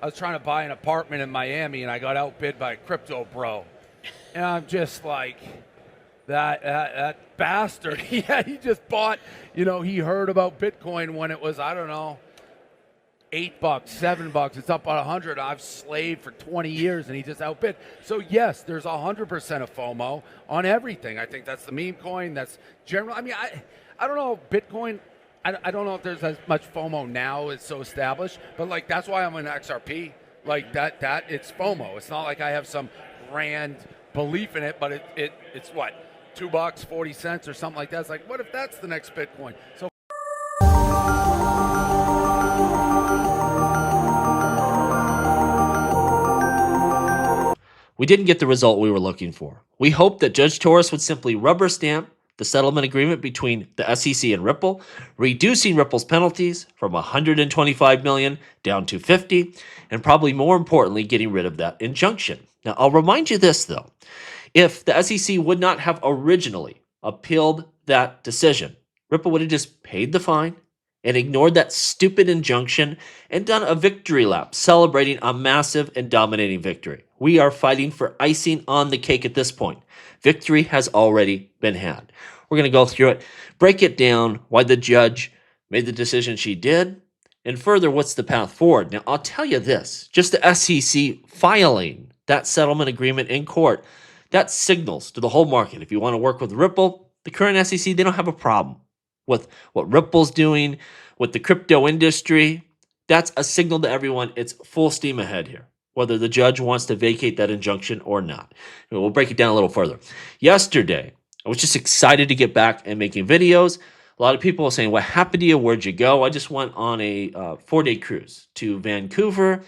I was trying to buy an apartment in Miami, and I got outbid by a crypto bro, and I'm just like, that bastard. Yeah, he just bought. He heard about Bitcoin when it was, I don't know, $8, $7. It's up on 100. I've slaved for 20 years, and he just outbid. So yes, there's 100% of FOMO on everything. I think that's the meme coin. That's general. I mean, I don't know Bitcoin. I don't know if there's as much FOMO now. It's so established, but like that's why I'm in XRP. Like that it's FOMO. It's not like I have some grand belief in it, but it's what, $2, 40 cents or something like that. It's like, what if that's the next Bitcoin? So We didn't get the result we were looking for. We hoped that Judge Torres would simply rubber stamp the settlement agreement between the SEC and Ripple, reducing Ripple's penalties from $125 million down to $50, and probably more importantly, getting rid of that injunction. Now, I'll remind you this, though. If the SEC would not have originally appealed that decision, Ripple would have just paid the fine and ignored that stupid injunction and done a victory lap, celebrating a massive and dominating victory. We are fighting for icing on the cake at this point. Victory has already been had. We're going to go through it, break it down, why the judge made the decision she did, and further, what's the path forward. Now, I'll tell you this, just the SEC filing that settlement agreement in court, that signals to the whole market, if you want to work with Ripple, the current SEC, they don't have a problem with what Ripple's doing, with the crypto industry. That's a signal to everyone. It's full steam ahead here, whether the judge wants to vacate that injunction or not. And we'll break it down a little further. Yesterday, I was just excited to get back and making videos. A lot of people were saying, what happened to you? Where'd you go? I just went on a 4-day cruise to Vancouver.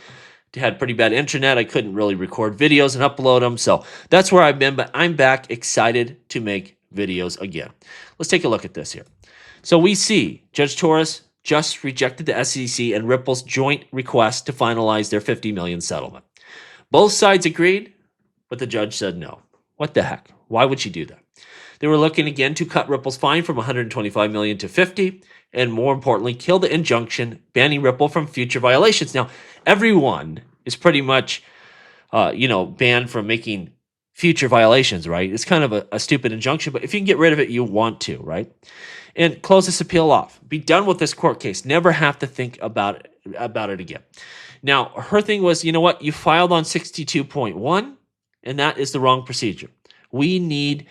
Had pretty bad internet. I couldn't really record videos and upload them. So that's where I've been, but I'm back excited to make videos again. Let's take a look at this here. So we see Judge Torres just rejected the SEC and Ripple's joint request to finalize their $50 million settlement. Both sides agreed, but the judge said no. What the heck? Why would she do that? They were looking again to cut Ripple's fine from $125 million to $50, and more importantly, kill the injunction banning Ripple from future violations. Now, everyone is pretty much, banned from making future violations, right? It's kind of a stupid injunction, but if you can get rid of it, you want to, right? And close this appeal off. Be done with this court case. Never have to think about it again. Now, her thing was, you know what? You filed on 62.1, and that is the wrong procedure. We need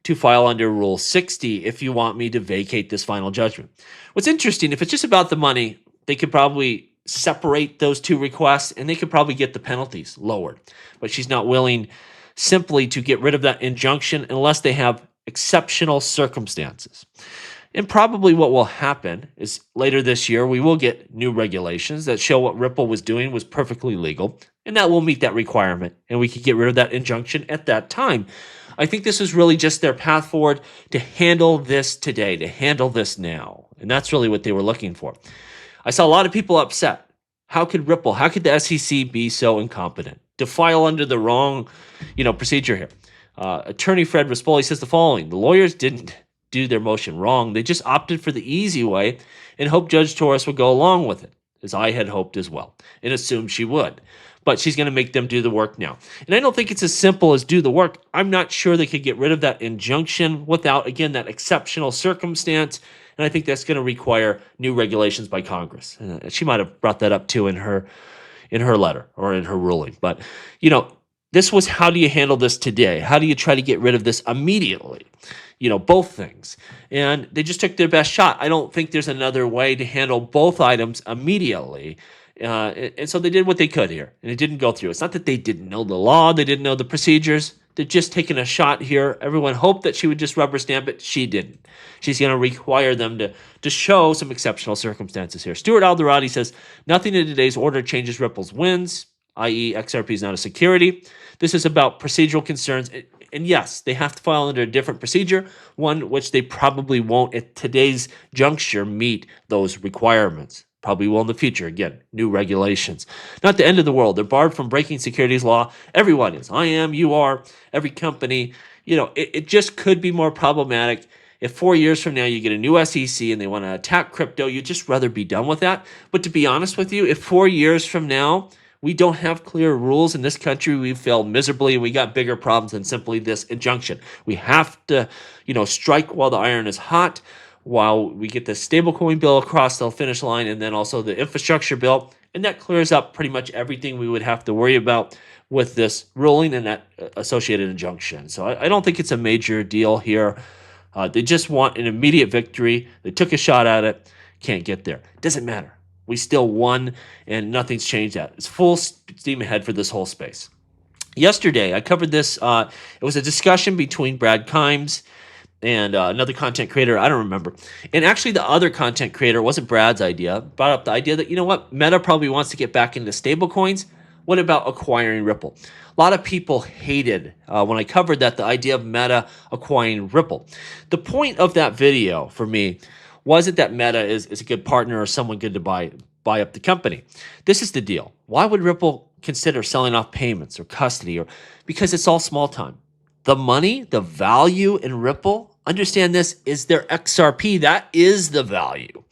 to file under Rule 60 if you want me to vacate this final judgment. What's interesting, if it's just about the money, they could probably separate those two requests, and they could probably get the penalties lowered. But she's not willing simply to get rid of that injunction unless they have exceptional circumstances. And probably what will happen is later this year, we will get new regulations that show what Ripple was doing was perfectly legal, and that will meet that requirement, and we could get rid of that injunction at that time. I think this is really just their path forward to handle this today, to handle this now. And that's really what they were looking for. I saw a lot of people upset. How could the SEC be so incompetent to file under the wrong, procedure here? Attorney Fred Rispoli says the following: the lawyers didn't do their motion wrong. They just opted for the easy way and hoped Judge Torres would go along with it, as I had hoped as well, and assumed she would. But she's going to make them do the work now. And I don't think it's as simple as do the work. I'm not sure they could get rid of that injunction without, again, that exceptional circumstance. And I think that's going to require new regulations by Congress. She might have brought that up too in her letter or in her ruling. But, this was, how do you handle this today? How do you try to get rid of this immediately? Both things. And they just took their best shot. I don't think there's another way to handle both items immediately. And so they did what they could here, and it didn't go through. It's not that they didn't know the law, they didn't know the procedures. They're just taking a shot here. Everyone hoped that she would just rubber stamp it. She didn't. She's going to require them to show some exceptional circumstances here. Stuart Alderati says, nothing in today's order changes Ripple's wins, i.e. XRP is not a security. This is about procedural concerns. And yes, they have to file under a different procedure, one which they probably won't at today's juncture meet those requirements. Probably will in the future. Again, new regulations. Not the end of the world. They're barred from breaking securities law. Everyone is. I am, you are, every company. It just could be more problematic. If 4 years from now you get a new SEC and they want to attack crypto, you'd just rather be done with that. But to be honest with you, if 4 years from now We don't have clear rules in this country. We've failed miserably. We got bigger problems than simply this injunction. We have to, strike while the iron is hot, while we get the stablecoin bill across the finish line, and then also the infrastructure bill. And that clears up pretty much everything we would have to worry about with this ruling and that associated injunction. So I don't think it's a major deal here. They just want an immediate victory. They took a shot at it. Can't get there. Doesn't matter. We still won, and nothing's changed that. It's full steam ahead for this whole space. Yesterday, I covered this. It was a discussion between Brad Kimes and another content creator. I don't remember. And actually, the other content creator, wasn't Brad's idea, brought up the idea that, Meta probably wants to get back into stablecoins. What about acquiring Ripple? A lot of people hated when I covered that, the idea of Meta acquiring Ripple. The point of that video for me wasn't that Meta is a good partner or someone good to buy up the company. This is the deal. Why would Ripple consider selling off payments or custody? Because it's all small time. The money, the value in Ripple, understand this, is their XRP. That is the value.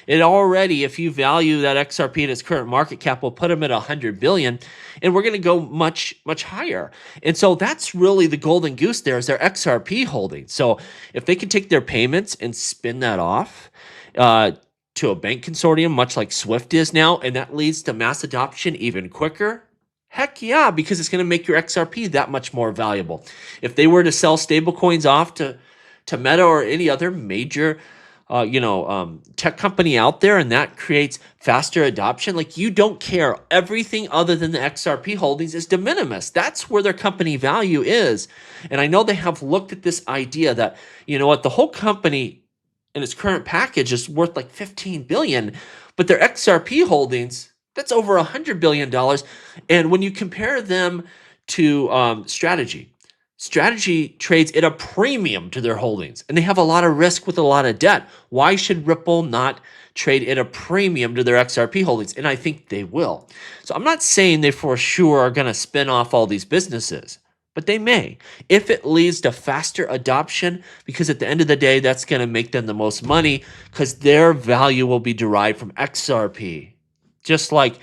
It already, if you value that XRP at its current market cap, will put them at 100 billion, and we're going to go much, much higher. And so that's really the golden goose there, is their XRP holding. So if they can take their payments and spin that off to a bank consortium, much like Swift is now, and that leads to mass adoption even quicker, heck yeah, because it's going to make your XRP that much more valuable. If they were to sell stablecoins off to Meta or any other major tech company out there, and that creates faster adoption, like, you don't care. Everything other than the XRP holdings is de minimis. That's where their company value is. And I know they have looked at this idea that, the whole company in its current package is worth like 15 billion, but their XRP holdings, that's over $100 billion. And when you compare them to Strategy trades at a premium to their holdings, and they have a lot of risk with a lot of debt. Why should Ripple not trade at a premium to their XRP holdings? And I think they will. So I'm not saying they for sure are going to spin off all these businesses, but they may, if it leads to faster adoption, because at the end of the day, that's going to make them the most money, because their value will be derived from XRP. Just like,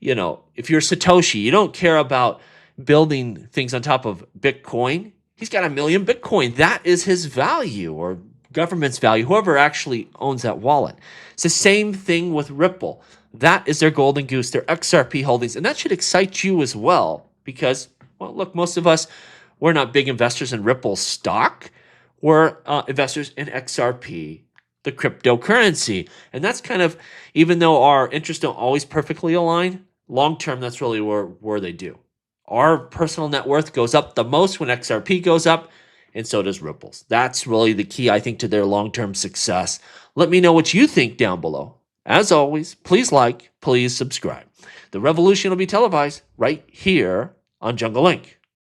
if you're Satoshi, you don't care about building things on top of Bitcoin. He's got 1 million Bitcoin. That is his value, or government's value, whoever actually owns that wallet. It's the same thing with Ripple. That is their golden goose, their XRP holdings. And that should excite you as well, because, well, look, most of us, we're not big investors in Ripple stock. We're investors in XRP, the cryptocurrency. And that's kind of, even though our interests don't always perfectly align, long-term, that's really where they do. Our personal net worth goes up the most when XRP goes up, and so does Ripple's. That's really the key, I think, to their long-term success. Let me know what you think down below. As always, please like, please subscribe. The revolution will be televised right here on Jungle Link.